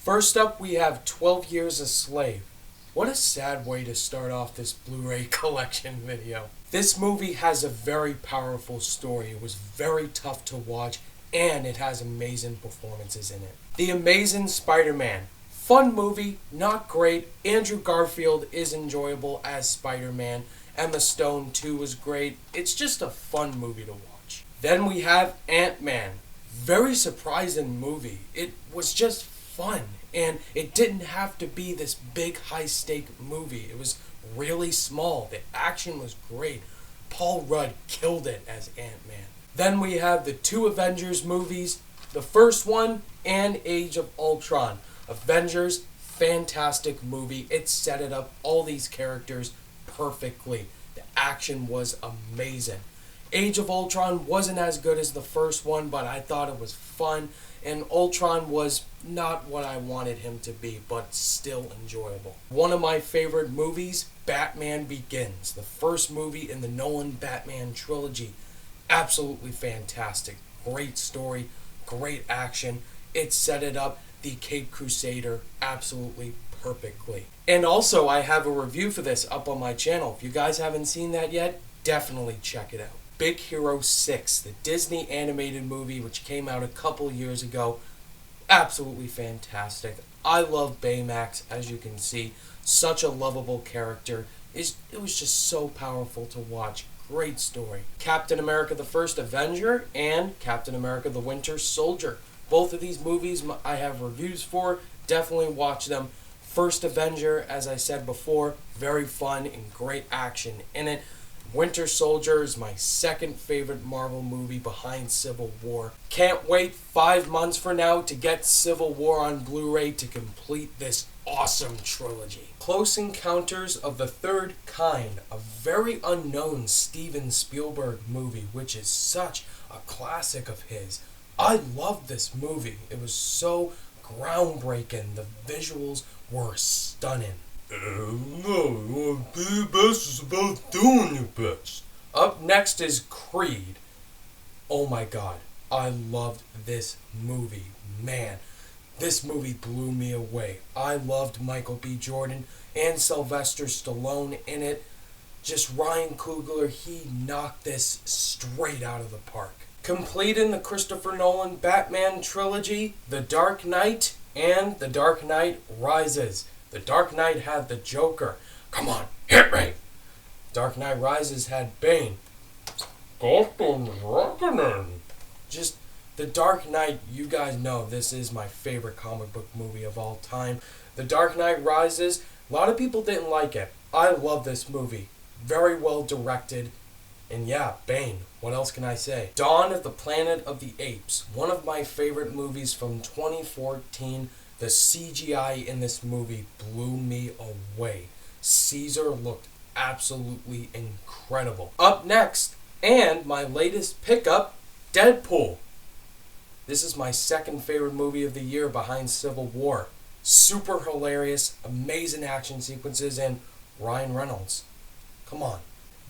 First up, we have 12 Years a Slave. What a sad way to start off this Blu-ray collection video. This movie has a very powerful story. It was very tough to watch, and it has amazing performances in it. The Amazing Spider-Man. Fun movie, not great. Andrew Garfield is enjoyable as Spider-Man. Emma Stone too was great. It's just a fun movie to watch. Then we have Ant-Man. Very surprising movie. It was just fun, and it didn't have to be this big high-stake movie. It was really small. The action was great. Paul Rudd killed it as Ant-Man. Then we have the two Avengers movies, the first one and Age of Ultron. Avengers, fantastic movie. It set it up, all these characters, perfectly. The action was amazing. Age of Ultron wasn't as good as the first one, but I thought it was fun, and Ultron was not what I wanted him to be, but still enjoyable. One of my favorite movies, Batman Begins, the first movie in the Nolan Batman trilogy. Absolutely fantastic. Great story, great action. It set it up, the Caped Crusader, absolutely perfectly. And also, I have a review for this up on my channel. If you guys haven't seen that yet, definitely check it out. Big Hero 6, the Disney animated movie which came out a couple years ago. Absolutely fantastic. I love Baymax, as you can see. Such a lovable character. It was just so powerful to watch. Great story. Captain America the First Avenger and Captain America the Winter Soldier. Both of these movies I have reviews for. Definitely watch them. First Avenger, as I said before, very fun and great action in it. Winter Soldier is my second favorite Marvel movie behind Civil War. Can't wait 5 months from now to get Civil War on Blu-ray to complete this awesome trilogy. Close Encounters of the Third Kind, a very unknown Steven Spielberg movie, which is such a classic of his. I loved this movie. It was so groundbreaking. The visuals were stunning. No, be best is about doing your best. Up next is Creed. Oh my god, I loved this movie. Man, this movie blew me away. I loved Michael B. Jordan and Sylvester Stallone in it. Just Ryan Coogler, he knocked this straight out of the park. Completing the Christopher Nolan Batman trilogy, The Dark Knight and The Dark Knight Rises. The Dark Knight had the Joker. Come on, hit me! Dark Knight Rises had Bane. Gotham's Reckoning. Just, The Dark Knight, you guys know this is my favorite comic book movie of all time. The Dark Knight Rises, a lot of people didn't like it. I love this movie. Very well directed. And yeah, Bane. What else can I say? Dawn of the Planet of the Apes. One of my favorite movies from 2014. The CGI in this movie blew me away. Caesar looked absolutely incredible. Up next, and my latest pickup, Deadpool. This is my second favorite movie of the year behind Civil War. Super hilarious, amazing action sequences, and Ryan Reynolds. Come on.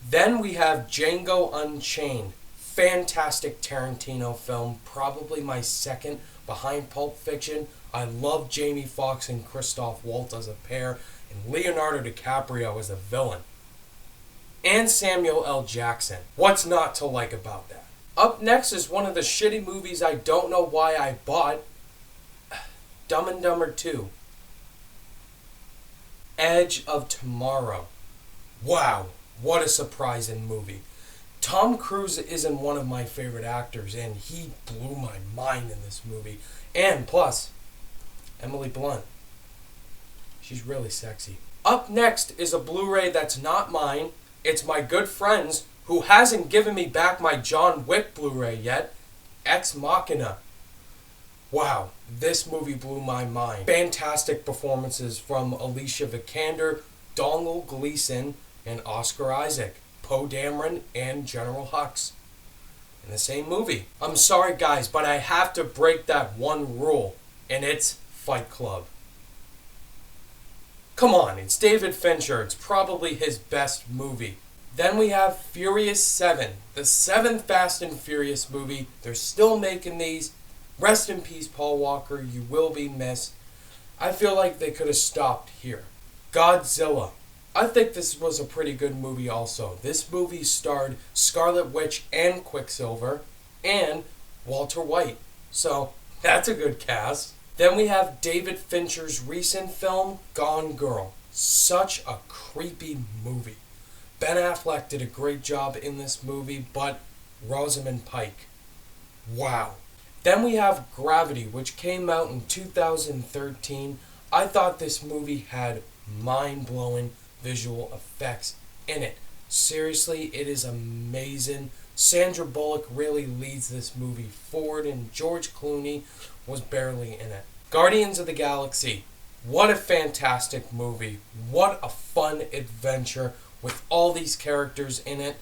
Then we have Django Unchained. Fantastic Tarantino film, probably my second behind Pulp Fiction. I love Jamie Foxx and Christoph Waltz as a pair, and Leonardo DiCaprio as a villain. And Samuel L. Jackson. What's not to like about that? Up next is one of the shitty movies I don't know why I bought. Dumb and Dumber 2. Edge of Tomorrow. Wow, what a surprising movie. Tom Cruise isn't one of my favorite actors, and he blew my mind in this movie. And plus, Emily Blunt. She's really sexy. Up next is a Blu-ray that's not mine. It's my good friend's, who hasn't given me back my John Wick Blu-ray yet. Ex Machina. Wow, this movie blew my mind. Fantastic performances from Alicia Vikander, Domhnall Gleeson, and Oscar Isaac. Poe Dameron and General Hux in the same movie. I'm sorry guys, but I have to break that one rule, and it's Fight Club. Come on, it's David Fincher. It's probably his best movie. Then we have Furious 7, the 7th Fast and Furious movie. They're still making these. Rest in peace, Paul Walker. You will be missed. I feel like they could have stopped here. Godzilla. I think this was a pretty good movie also. This movie starred Scarlet Witch and Quicksilver and Walter White. So, that's a good cast. Then we have David Fincher's recent film, Gone Girl. Such a creepy movie. Ben Affleck did a great job in this movie, but Rosamund Pike. Wow. Then we have Gravity, which came out in 2013. I thought this movie had mind-blowing visual effects in it. Seriously, it is amazing. Sandra Bullock really leads this movie forward, and George Clooney was barely in it. Guardians of the Galaxy. What a fantastic movie. What a fun adventure with all these characters in it.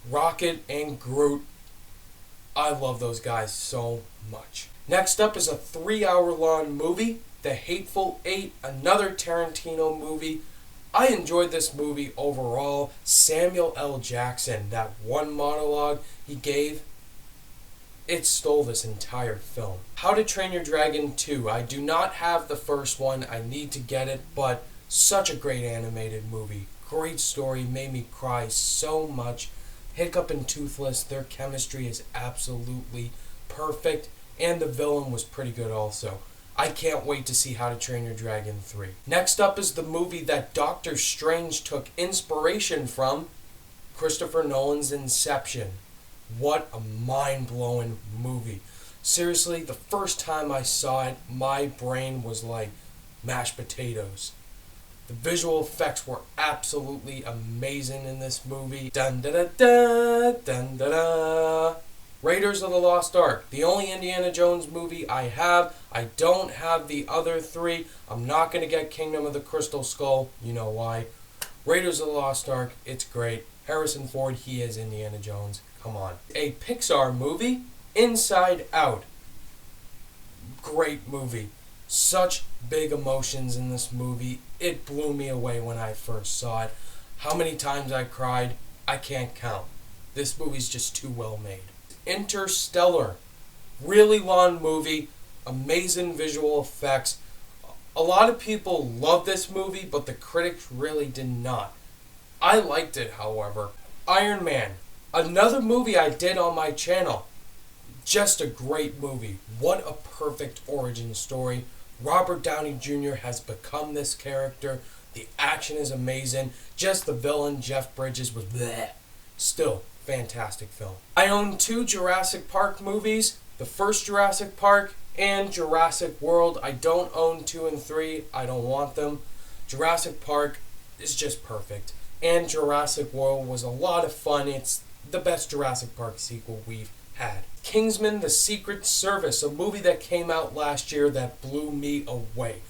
Rocket and Groot. I love those guys so much. Next up is a 3-hour-long movie, The Hateful Eight, another Tarantino movie. I enjoyed this movie overall. Samuel L. Jackson, that one monologue he gave, it stole this entire film. How to Train Your Dragon 2. I do not have the first one. I need to get it, but such a great animated movie. Great story, made me cry so much. Hiccup and Toothless, their chemistry is absolutely perfect, and the villain was pretty good also. I can't wait to see How to Train Your Dragon 3. Next up is the movie that Doctor Strange took inspiration from, Christopher Nolan's Inception. What a mind-blowing movie. Seriously, the first time I saw it, my brain was like mashed potatoes. The visual effects were absolutely amazing in this movie. Dun da da da, dun da da. Raiders of the Lost Ark, the only Indiana Jones movie I have. I don't have the other three. I'm not going to get Kingdom of the Crystal Skull. You know why. Raiders of the Lost Ark, it's great. Harrison Ford, he is Indiana Jones. Come on. A Pixar movie, Inside Out. Great movie. Such big emotions in this movie. It blew me away when I first saw it. How many times I cried, I can't count. This movie's just too well made. Interstellar. Really long movie. Amazing visual effects. A lot of people love this movie, but the critics really did not. I liked it, however. Iron Man. Another movie I did on my channel. Just a great movie. What a perfect origin story. Robert Downey Jr. has become this character. The action is amazing. Just the villain, Jeff Bridges, was bleh. Still, fantastic film. I own 2 Jurassic Park movies. The first Jurassic Park and Jurassic World. I don't own 2 and 3. I don't want them. Jurassic Park is just perfect. And Jurassic World was a lot of fun. It's the best Jurassic Park sequel we've had. Kingsman: The Secret Service, a movie that came out last year that blew me away.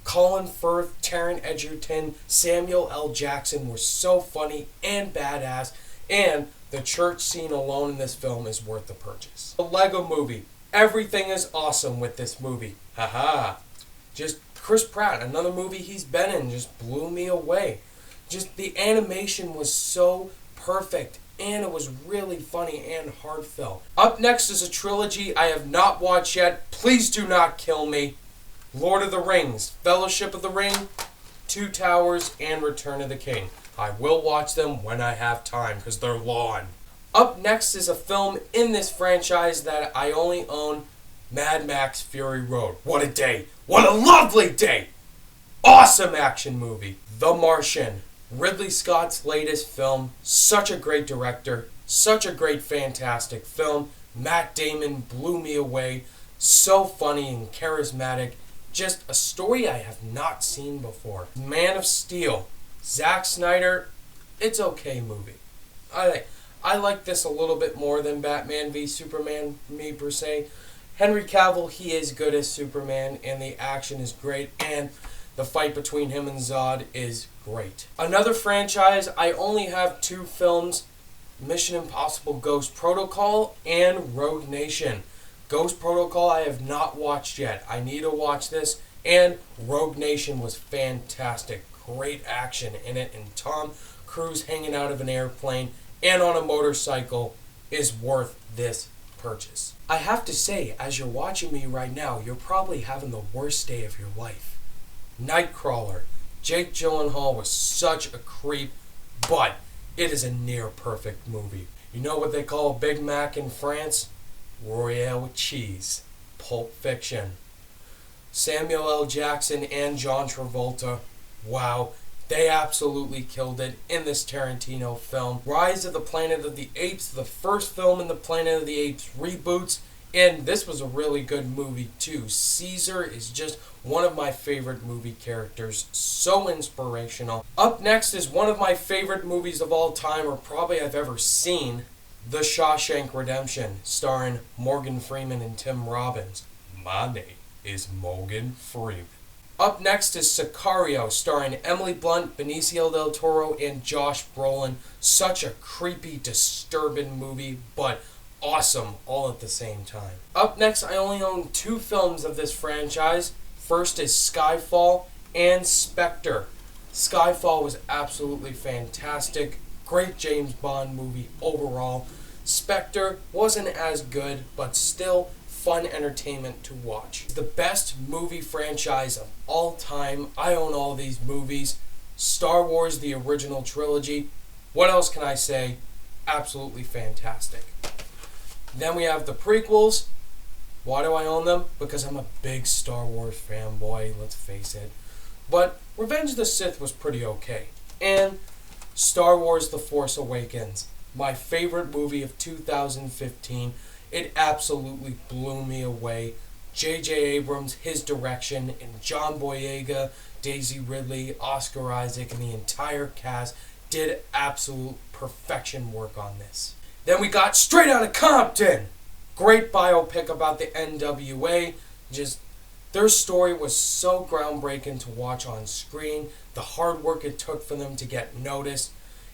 Colin Firth, Taron Egerton, Samuel L. Jackson were so funny and badass, and the church scene alone in this film is worth the purchase. The Lego Movie. Everything is awesome with this movie. Haha. Just Chris Pratt, another movie he's been in, just blew me away. Just the animation was so perfect, and it was really funny and heartfelt. Up next is a trilogy I have not watched yet. Please do not kill me. Lord of the Rings, Fellowship of the Ring, Two Towers, and Return of the King. I will watch them when I have time because they're long. Up next is a film in this franchise that I only own, Mad Max Fury Road. What a day. What a lovely day. Awesome action movie. The Martian. Ridley Scott's latest film. Such a great director. Such a great, fantastic film. Matt Damon blew me away. So funny and charismatic. Just a story I have not seen before. Man of Steel. Zack Snyder. It's okay movie. I like this a little bit more than Batman v Superman, me per se. Henry Cavill, he is good as Superman, and the action is great, and the fight between him and Zod is great. Another franchise, I only have 2 films, Mission Impossible Ghost Protocol and Rogue Nation. Ghost Protocol I have not watched yet. I need to watch this, and Rogue Nation was fantastic. Great action in it, and Tom Cruise hanging out of an airplane and on a motorcycle is worth this purchase. I have to say, as you're watching me right now, you're probably having the worst day of your life. Nightcrawler. Jake Gyllenhaal was such a creep, but it is a near perfect movie. You know what they call a Big Mac in France? Royale with cheese. Pulp Fiction. Samuel L. Jackson and John Travolta. Wow, they absolutely killed it in this Tarantino film. Rise of the Planet of the Apes, the first film in the Planet of the Apes reboots, and this was a really good movie too. Caesar is just one of my favorite movie characters, so inspirational. Up next is one of my favorite movies of all time, or probably I've ever seen, The Shawshank Redemption, starring Morgan Freeman and Tim Robbins. My name is Morgan Freeman. Up next is Sicario, starring Emily Blunt, Benicio del Toro, and Josh Brolin. Such a creepy, disturbing movie, but awesome all at the same time. Up next, I only own 2 films of this franchise. First is Skyfall and Spectre. Skyfall was absolutely fantastic. Great James Bond movie overall. Spectre wasn't as good, but still fun entertainment to watch. The best movie franchise of all time. I own all these movies. Star Wars, the original trilogy. What else can I say? Absolutely fantastic. Then we have the prequels. Why do I own them? Because I'm a big Star Wars fanboy, let's face it. But Revenge of the Sith was pretty okay. And Star Wars The Force Awakens, my favorite movie of 2015. It absolutely blew me away. J.J. Abrams, his direction, and John Boyega, Daisy Ridley, Oscar Isaac, and the entire cast did absolute perfection work on this. Then we got Straight Outta Compton. Great biopic about the NWA. Their story was so groundbreaking to watch on screen. The hard work it took for them to get noticed.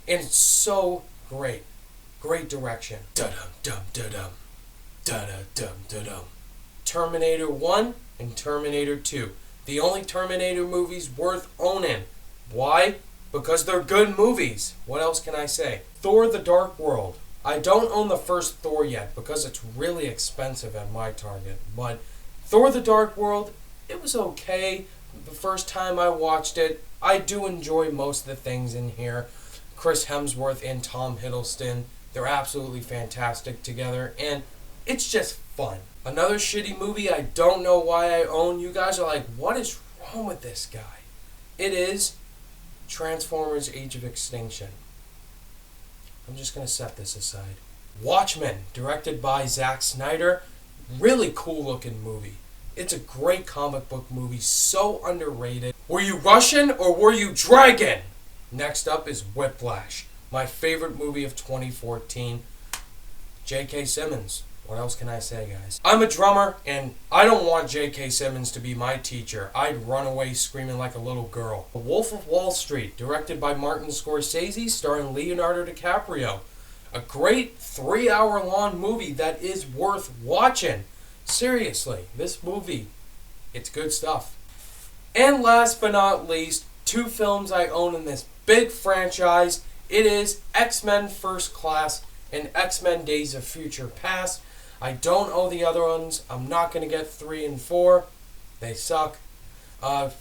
And it's so great. Great direction. Da-dum-dum-da-dum. Da-da-dum-da-dum. Terminator 1 and Terminator 2. The only Terminator movies worth owning. Why? Because they're good movies. What else can I say? Thor: The Dark World. I don't own the first Thor yet because it's really expensive at my Target. But Thor: The Dark World, it was okay. The first time I watched it, I do enjoy most of the things in here. Chris Hemsworth and Tom Hiddleston, they're absolutely fantastic together, and it's just fun. Another shitty movie I don't know why I own. You guys are like, what is wrong with this guy? It is Transformers: Age of Extinction. I'm just going to set this aside. Watchmen, directed by Zack Snyder. Really cool looking movie. It's a great comic book movie, so underrated. Were you Russian or were you Dragon? Next up is Whiplash, my favorite movie of 2014. J.K. Simmons. What else can I say, guys? I'm a drummer, and I don't want J.K. Simmons to be my teacher. I'd run away screaming like a little girl. The Wolf of Wall Street, directed by Martin Scorsese, starring Leonardo DiCaprio. A great 3-hour-long movie that is worth watching. Seriously, this movie, it's good stuff. And last but not least, 2 films I own in this big franchise. It is X-Men First Class and X-Men Days of Future Past. I don't own the other ones. I'm not going to get 3 and 4. They suck.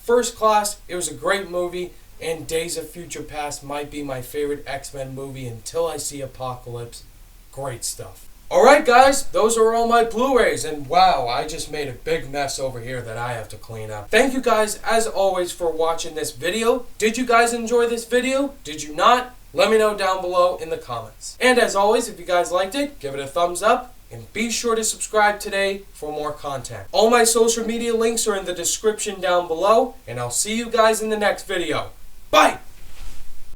First Class, it was a great movie, and Days of Future Past might be my favorite X-Men movie until I see Apocalypse. Great stuff. Alright guys, those are all my Blu-rays, and wow, I just made a big mess over here that I have to clean up. Thank you guys, as always, for watching this video. Did you guys enjoy this video? Did you not? Let me know down below in the comments. And as always, if you guys liked it, give it a thumbs up. And be sure to subscribe today for more content. All my social media links are in the description down below. And I'll see you guys in the next video. Bye!